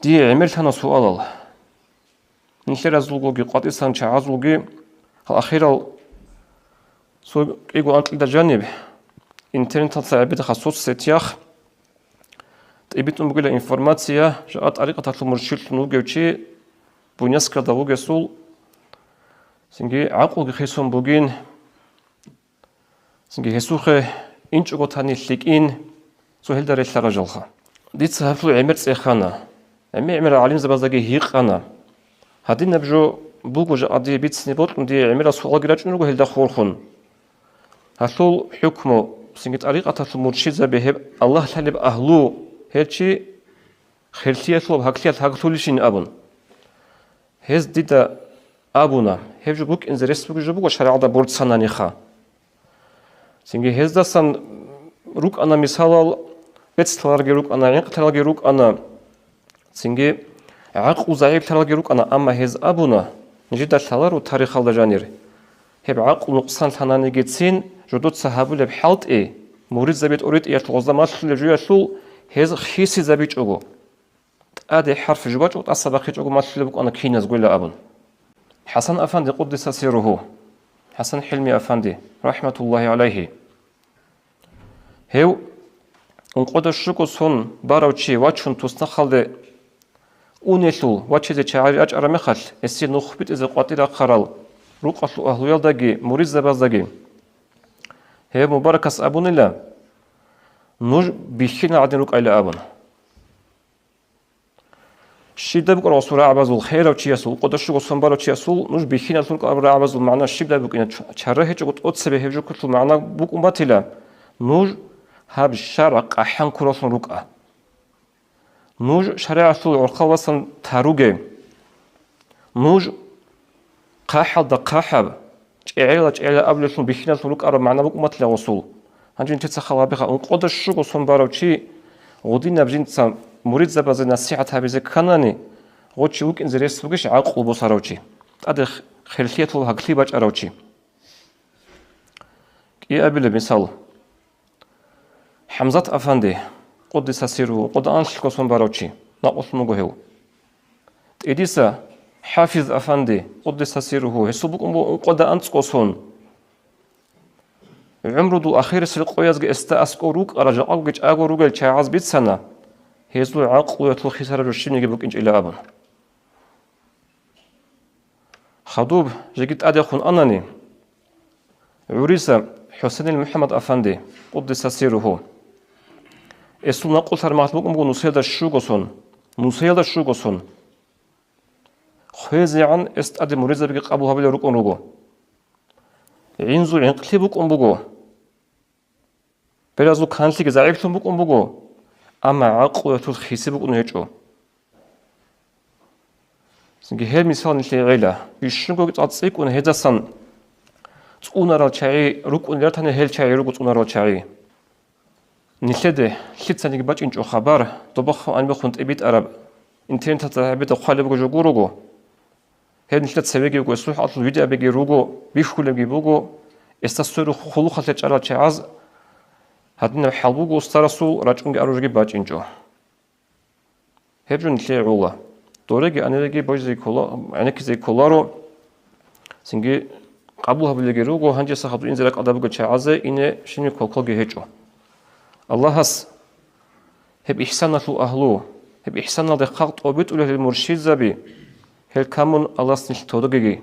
دي عملت أنا سؤال نشر أزلوجي قاطع سانشا أزلوجي الأخيرة سو يقول أنت الجانب إنترنت صعبة تخصص ستياخ تبيتم بقول إنفورماتيا جاءت طريقة المرشد نوجي بنيسك داوجي سول سنجي عقل خيسون بوجين سنجي هسوخه إنش قطعني لكين سهل دار الثرجلها ديت سهفلو عمر سيخانا عمر عليم زبازاجي هيقانا هادين نبجو بوجو جادي بيت سنبوت دي عمر سؤال جراج نروح هل دخولخن هسول حكمه سنجي طريقة المرشد زبيه الله تلب أهلو هالشي خلتيه ثوب هكتيه هكتوليشين أبون هز ديدا أبونا هفجو بوك إن زريس بوك جبوك شرع دا بورد سنانيخا سنجي هز دا سن روك أنا مثال بيتس تلاقي روك أنا عيق تلاقي روك أنا سنجي عق وزعيب تلاقي روك أنا أما هز أبونا نجد الثلار وتاريخ الجانير هب عق ونقصان ثناني جتسين جدود صحابو لبحالت إيه مورد زبيت أريد إيه تلوزمات لجوية سول هز خيسي زبيت أجو أدي حرف جواج وتصبح خيج أجو ما تلبك أنا كينز قول أبون حسن أفندي قدس سيره حسن حلمي أفندي رحمة الله عليه هو انقدر شكو سون باروتشي واتشون تستخل أونيتو واتشي زي شعري أجر مخل السي نخبت إذا قاتل خرال روقة أهل يلدقي مريض زبازدقي هي مباركة أبون الله نوج بيخينا عدن روك أيلا أبون الشيب بقول رسول عبازول خير أو تياسول قدر شو قصون بارو تياسول نوج بيخينا تلك أبرا عبازول معنا الشيب بقول إن شره هيك قط أتسبه هيك كتل معنا بقول ماتلا نوج هاب الشرع قحن كراسون روكا نوج شرع سول عرقا وصل تاروجي نوج قاحل دقاحب جعل قبل بيخينا تلك أبرا معنا بقول ماتلا وصول هنجي نتسخلا بخا نقدر شو قصون بارو تي غودين نبجين تسام مريد زباز نصيحة هذه كناني غوتشي وك إنزل يسوقش عقل بصاروتشي أدخ خلفية الله هكلي باج أروتشي إيه أبي مثال حمزة أفندي قدس سيره قد أنش قصون باروتشي نقص نجوهو إديسا حافظ أفندي قدس سيره هسوبكم قد أنش قصون عمرو دو أخير سلقوياز استأسكوروك أرجع أوجج أجوروك الشعاز بيت سنة هيزلو عقل ويطلو خسارة الشين يجيبوك إنج إلى أبن خدوب جيت أدخون أنني عريسة حسين المحمد أفندي قدس سيره اسلو نقول سرمات بكم نسيدا الشوغسون نسيدا الشوغسون خيزعن است أدي مريزة بك قبوها بلا ركون رجو عنزو عنقلبك بكو بلازو كانسيك زعيبتم بكم بكو أما عقل تلخيسي بكو نهجو سنجي هل مثال نشلي غيلا يشنقو تتصيق ونهجسن تقونا شاعي ركون لرتاني هل شاعي ركو تقونا شاعي نشلده شلتسانيك باج إنجو خبر طبخو أن بخون تبيت أرب إنترنت تتعبيت خالي بكو جوغو ركو هل نشلت سويجي وكو يسوح أطل فيديو بيجي ركو بيشكو لبجي بكو استسورو خلو خلت على شعاز هادنا حلبوغو استرسو راجونغي أروجي باج إنجو هبجو نشلي عولا دوريجي أنيرجي باج زي كولا عنك زي كولارو سنجي قبلها بلجي ركو هنجي سخطو إنزلك أدابوغو شعازة إنه شنو كوكوغي هجو الله هس هب إحسان له أهلو هب إحسان له خلق أبيت وله المرشد زبي هل كمون الله سنش تودجي